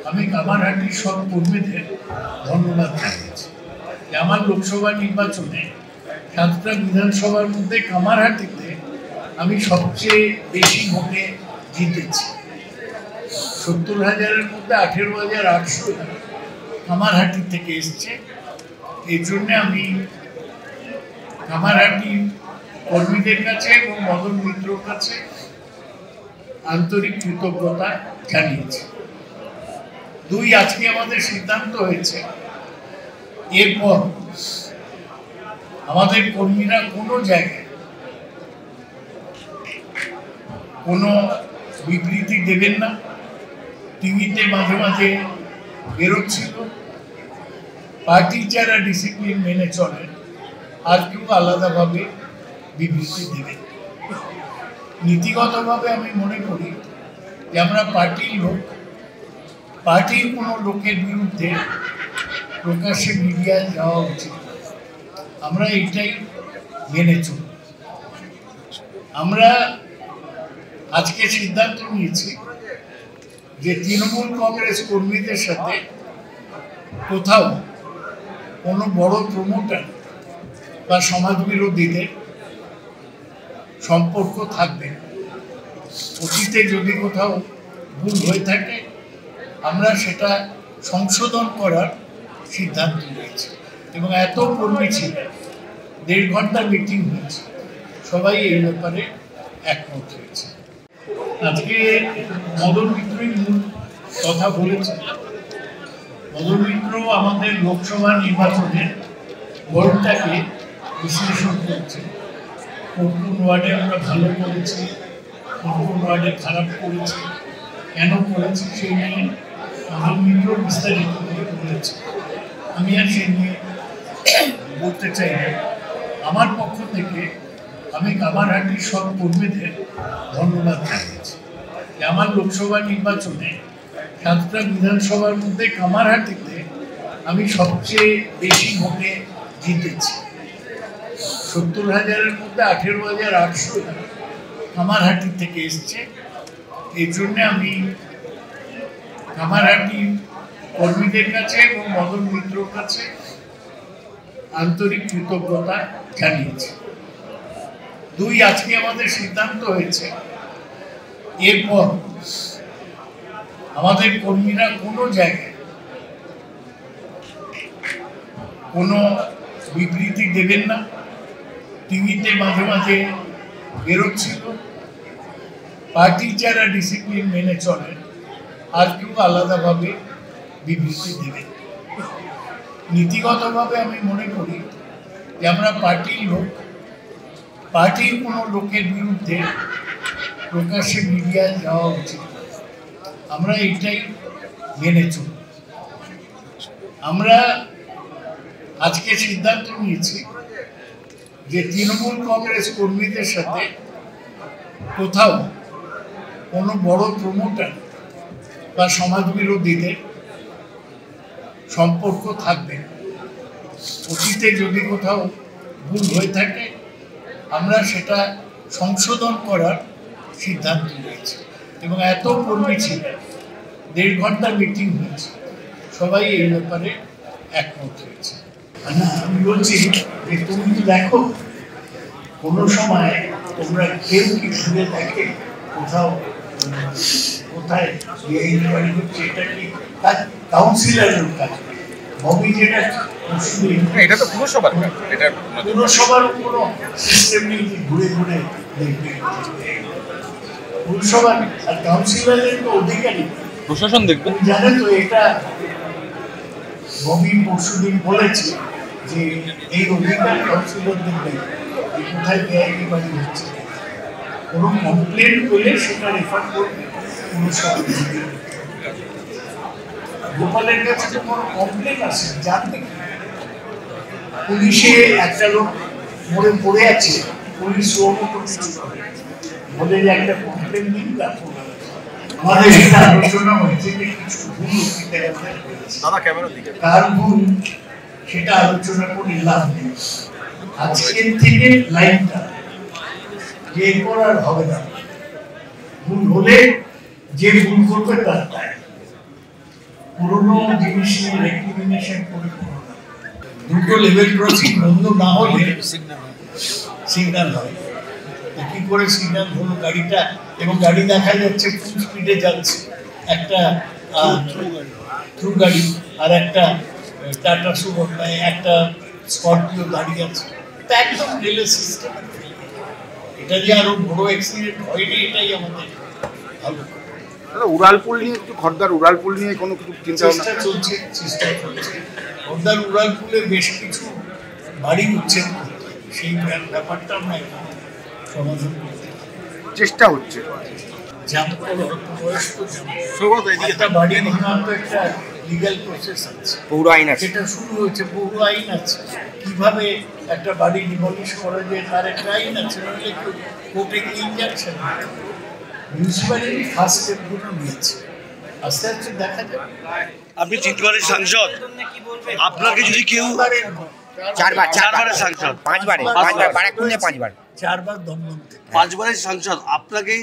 আমি কামারহাটির সব কর্মীদের ধন্যবাদ জানিয়েছি। আমার লোকসভা নির্বাচনে 7টা বিধানসভার মধ্যে কামারহাটিতে আমি সবচেয়ে বেশি ভোটে জিতেছি। 70,000-এর মধ্যে 18,800 কামারহাটি থেকে এসছে। এই জন্য আমি কামারহাটির কর্মীদের কাছে এবং মদন মিত্রর কাছে আন্তরিক কৃতজ্ঞতা জানিয়েছি। 2, আজকে আমাদের সিদ্ধান্ত হয়েছে এরপর আমাদের কর্মীরা কোনো জায়গায় কোনো বিবৃতি দেবেন না। টিভিতে মাঝে মাঝে বেরোচ্ছিল পার্টি যারা ডিসিপ্লিন মেনে চলে আর কেউ আলাদাভাবে বিবৃতি দেবেন। নীতিগতভাবে আমি মনে করি যে আমরা পার্টির লোক, পার্টির কোনো লোকের বিরুদ্ধে প্রকাশ্যে মিডিয়ায় যাওয়া উচিত। আমরা এটাই মেনে চলি। আমরা আজকে সিদ্ধান্ত নিয়েছি যে তৃণমূল কংগ্রেস কর্মীদের সাথে কোথাও কোনো বড় প্রমোটার বা সমাজবিরোধীদের সম্পর্ক থাকবে। অতীতে যদি কোথাও ভুল হয়ে থাকে আমরা সেটা সংশোধন করার সিদ্ধান্ত নিয়েছি এবং এত কর্মী ছিল, 1.5 ঘন্টা মিটিং হয়েছে, সবাই এই ব্যাপারে একমত হয়েছে। আজকে মদন মিত্রই মূল কথা বলেছে। মদন মিত্র আমাদের লোকসভা নির্বাচনে ভোটটাকে বিশ্লেষণ করছে। কোন কোন ওয়ার্ডে আমরা ভালো করেছি, কোন কোন ওয়ার্ডে খারাপ করেছি, কেন করেছি সেই নিয়ে মদন মিত্র বিস্তারিত করে বলেছে। আমি আর সেই নিয়ে বলতে চাই না। আমার পক্ষ থেকে আমি কামারহাটির সব কর্মীদের ধন্যবাদ জানিয়েছি। আমার লোকসভা নির্বাচনে 7টা বিধানসভার মধ্যে কামারহাটিতে আমি সবচেয়ে বেশি ভোটে জিতেছি। 70,000-এর মধ্যে 18,800 কামারহাটি থেকে এসছে। এই জন্য আমি কামারহাটির কর্মীদের কাছে এবং মদন মিত্রর কাছে আন্তরিক কৃতজ্ঞতা জানিয়েছি। 2, আজকে আমাদের সিদ্ধান্ত হয়েছে এরপর আমাদের কর্মীরা কোনো জায়গায় কোনো বিবৃতি দেবেন না। টিভিতে মাঝে মাঝে বেরোচ্ছিল পার্টি যারা ডিসিপ্লিন মেনে চলে আর কেউ আলাদাভাবে বিবৃতি দেবেন। নীতিগতভাবে আমি মনে করি যে আমরা পার্টির লোক, পার্টির কোনো লোকের বিরুদ্ধে প্রকাশ্যে মিডিয়ায় যাওয়া উচিত। আমরা এটাই মেনে চলি। আমরা আজকে সিদ্ধান্ত নিয়েছি যে তৃণমূল কংগ্রেস কর্মীদের সাথে কোথাও কোনো বড় প্রমোটার বা সমাজবিরোধীদের সম্পর্ক থাকবে। অতীতে যদি কোথাও ভুল হয়ে থাকে আমরা সেটা সংশোধন করার সিদ্ধান্ত নিয়েছি এবং এত কর্মী ছিল, 1.5 ঘন্টা মিটিং হয়েছে, সবাই এই ব্যাপারে একমত হয়েছে। আমি বলছি যে তুমি দেখো কোনো সময় তোমরা কেউ কি ঘুরে দেখে কোথাও কোথায় ইনকোয়ারি হচ্ছে, এটা কি কাউন্সিলরের কাজ। ববি যেটা এটা তো পুরসভার কাজ, এটা পুরসভার কোনো সিস্টেম নেই যে ঘুরে ঘুরে দেখবে। পুরসভার আর কাউন্সিলরের তো অধিকারী প্রশাসন দেখবে। জানেন তো এটা ববি পরশুদিন বলেছে যে এই অধিকার কাউন্সিলরদের নেই, কোথায় বেআইনি বাড়ি হচ্ছে। কোনো কমপ্লেন পেলে সেটা রেফার করবে পুরসভা। গোপালের কাছে যে কোনো কমপ্লেন আছে জানবে, পুলিশে একটা লোক মরে পড়ে আছে, পুলিশ বলে যে একটা কমপ্লেন দিন। আমাদের এটা আলোচনা হয়েছে যে কিছু ভুল কার ভুল সেটা আলোচনা করে লাভ নেই। আজকের থেকে লাইনটা যে এরপর আর হবে না। ভুল হলে যে ভুল করবে তার দায়। পুরোনো জিনিস নিয়ে রেক্রিমিনেশন করে কোনো লাভ নেই। দুটো লেভেল ক্রসিং বন্ধ না হলে সিগন্যাল হয়। কি করে সিগন্যাল হলো গাড়িটা, এবং গাড়ি দেখা যাচ্ছে ফুল স্পিডে যাচ্ছে, একটা থ্রু গাড়ি আর একটা টাটা সুমো, একটা স্করপিও দাঁড়িয়ে আছে। এটা একদম রেলের সিস্টেম। এটা যে আরো বড় অ্যাক্সিডেন্ট হয়নি, এটাই আমাদের ভালো। উড়ালপুল নিয়ে একটু খর্দার উড়ালপুল নিয়ে কোনো কিছু চেষ্টা চলছে। খর্দার উড়ালপুলে বেশ কিছু বাড়ি উচ্ছেদ করতে, সেই ব্যাপারটা আমরা এখন সমাধান করতে চেষ্টা হচ্ছে। একটা বাড়ি নির্মাণ একটা লিগ্যাল প্রসেস আছে, পৌর আইন আছে, সেটা শুরু হয়েছে, পৌর আইন আছে। কিভাবে একটা বাড়ি ডিমলিশ করা যায় তার একটা আইন আছে, নইলে কোর্টে গিয়ে ইনজাকশন। মিউনিসিপ্যালিটি ফার্স্ট স্টেপগুলো নিয়েছে, আস্তে আস্তে দেখা যাবে। আপনি তিনবারের সাংসদ, আপনাকে যদি কেউ চারবারের সাংসদ, পাঁচবার দমদম থেকে 5 বারের সাংসদ, আপনাকে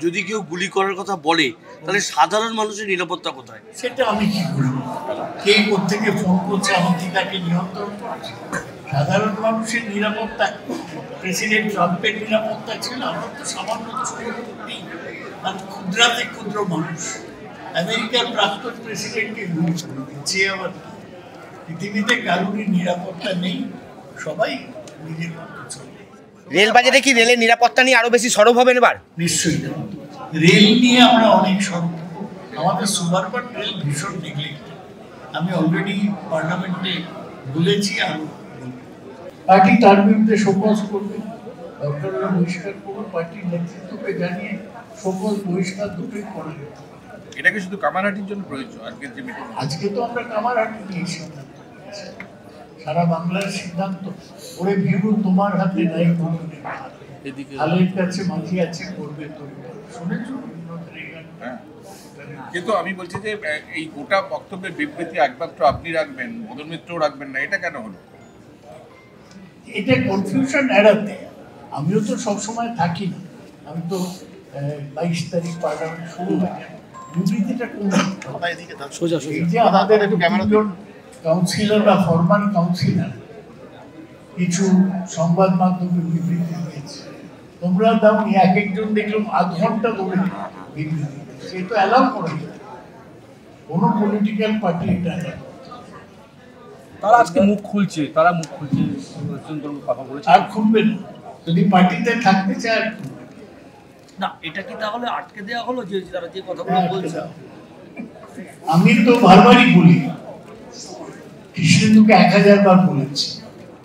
যদি কেউ গুলি করার কথা বলে, তাহলে সাধারণ মানুষের নিরাপত্তা কোথায়? সেটা আমি কি করবো? কে কোথেকে ফোন করছে, আমি কি তাকে নিয়ন্ত্রণ করছি? সাধারণ মানুষের নিরাপত্তা, প্রেসিডেন্ট ট্রাম্পের নিরাপত্তা ছিল, আমরা তো সামান্য নেই, আর ক্ষুদ্রাতে ক্ষুদ্র মানুষ। আমেরিকার প্রাক্তন প্রেসিডেন্টকে গুলি করে দিচ্ছে, আবার পৃথিবীতে কারোরই নিরাপত্তা নেই, সবাই নিজের মতো চলে। রেল বাজেটে কি রেলের নিরাপত্তা নিয়ে আরো বেশি সরব হবেন এবার? নিশ্চয়ই রেল নিয়ে আমরা অনেক সরব। আমাদের সুপারবান রেল ভীষণ নেগলেক্টেড। আমি অলরেডি পার্লামেন্টে বলেছি, আর পার্টি তার বিরুদ্ধে শোকজ করবে, দরকার বহিষ্কার করবো। পার্টির নেতৃত্বকে জানিয়ে শোকজ বহিষ্কার দুটোই করা যেত। এটা কি শুধু কামারহাটির জন্য প্রযোজ্য? আজকে তো আমরা কামারহাটি নিয়ে সিদ্ধান্ত নিয়েছি, সারা বাংলার সিদ্ধান্ত। ওরে ভিড়ু তোমার হাতে নাই, হালের কাছে মাঝি আছে, করবে তৈরি। শুনেছো? কিন্তু আমি বলছি যে এই গোটা বক্তব্যের বিবৃতি একমাত্র আপনি রাখবেন, মদন মিত্রও রাখবেন না, এটা কেন হলো? এটা কনফিউশন এড়াতে। আমিও তো সবসময় থাকি না, আমি তো 22 তারিখ পার্লামেন্ট শুরু হয়ে যায়, বিবৃতিটা কোন এই যে আমাদের দুজন কাউন্সিলর বা ফরমাল কাউন্সিলর কিছু সংবাদ মাধ্যমে বিবৃতি দিয়েছে, তোমরা দাও, এক একজন দেখলাম আধ ঘন্টা ধরে বিবৃতি, সে তো অ্যালাউ করে যায় কোনো পলিটিক্যাল পার্টি এটা। তারা আজকে মুখ খুলছে, কথা বলেছে, আর খুলবে না যদি পার্টিতে থাকতে চায়। না, এটা কি তাহলে আটকে দেওয়া হলো যে তারা যে কথাগুলো বলছে? আমি তো বারবারই বলি, কৃষ্ণেন্দুকে 1000 বার বলেছি,